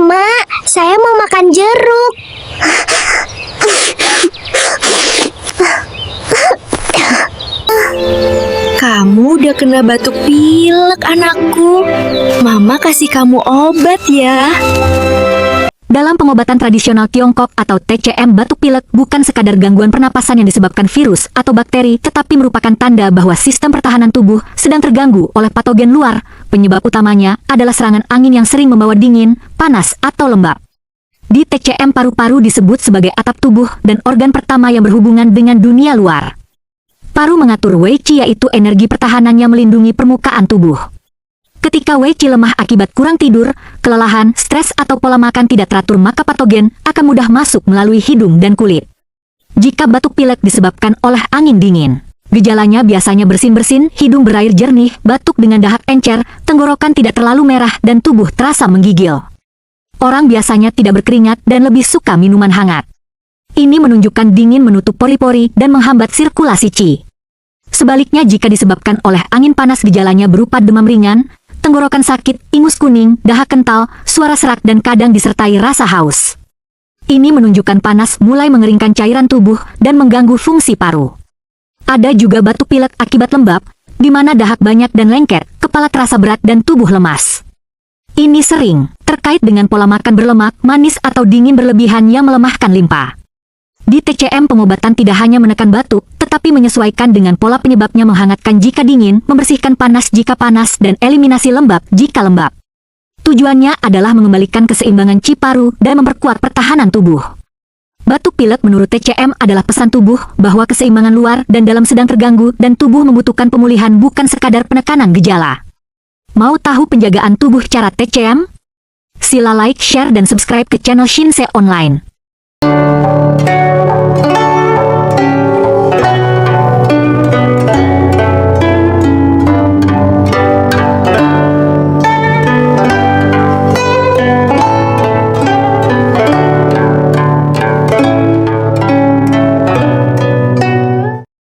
Mak, saya mau makan jeruk. Kamu udah kena batuk pilek, anakku. Mama kasih kamu obat ya. Dalam pengobatan tradisional Tiongkok atau TCM, batuk pilek bukan sekadar gangguan pernapasan yang disebabkan virus atau bakteri, tetapi merupakan tanda bahwa sistem pertahanan tubuh sedang terganggu oleh patogen luar. Penyebab utamanya adalah serangan angin yang sering membawa dingin, panas, atau lembab. Di TCM, paru-paru disebut sebagai atap tubuh dan organ pertama yang berhubungan dengan dunia luar. Paru mengatur Wei Qi, yaitu energi pertahanan yang melindungi permukaan tubuh. Ketika Wei Qi lemah akibat kurang tidur, kelelahan, stres, atau pola makan tidak teratur, maka patogen akan mudah masuk melalui hidung dan kulit. Jika batuk pilek disebabkan oleh angin dingin, gejalanya biasanya bersin-bersin, hidung berair jernih, batuk dengan dahak encer, tenggorokan tidak terlalu merah, dan tubuh terasa menggigil. Orang biasanya tidak berkeringat dan lebih suka minuman hangat. Ini menunjukkan dingin menutup pori-pori dan menghambat sirkulasi qi. Sebaliknya, jika disebabkan oleh angin panas, gejalanya berupa demam ringan, tenggorokan sakit, ingus kuning, dahak kental, suara serak, dan kadang disertai rasa haus. Ini menunjukkan panas mulai mengeringkan cairan tubuh dan mengganggu fungsi paru. Ada juga batuk pilek akibat lembab, di mana dahak banyak dan lengket, kepala terasa berat, dan tubuh lemas. Ini sering terkait dengan pola makan berlemak, manis, atau dingin berlebihan yang melemahkan limpa. Di TCM, pengobatan tidak hanya menekan batuk, tetapi menyesuaikan dengan pola penyebabnya, menghangatkan jika dingin, membersihkan panas jika panas, dan eliminasi lembab jika lembab. Tujuannya adalah mengembalikan keseimbangan qi paru dan memperkuat pertahanan tubuh. Batuk pilek menurut TCM adalah pesan tubuh bahwa keseimbangan luar dan dalam sedang terganggu dan tubuh membutuhkan pemulihan, bukan sekadar penekanan gejala. Mau tahu penjagaan tubuh cara TCM? Sila like, share, dan subscribe ke channel Shinsei Online.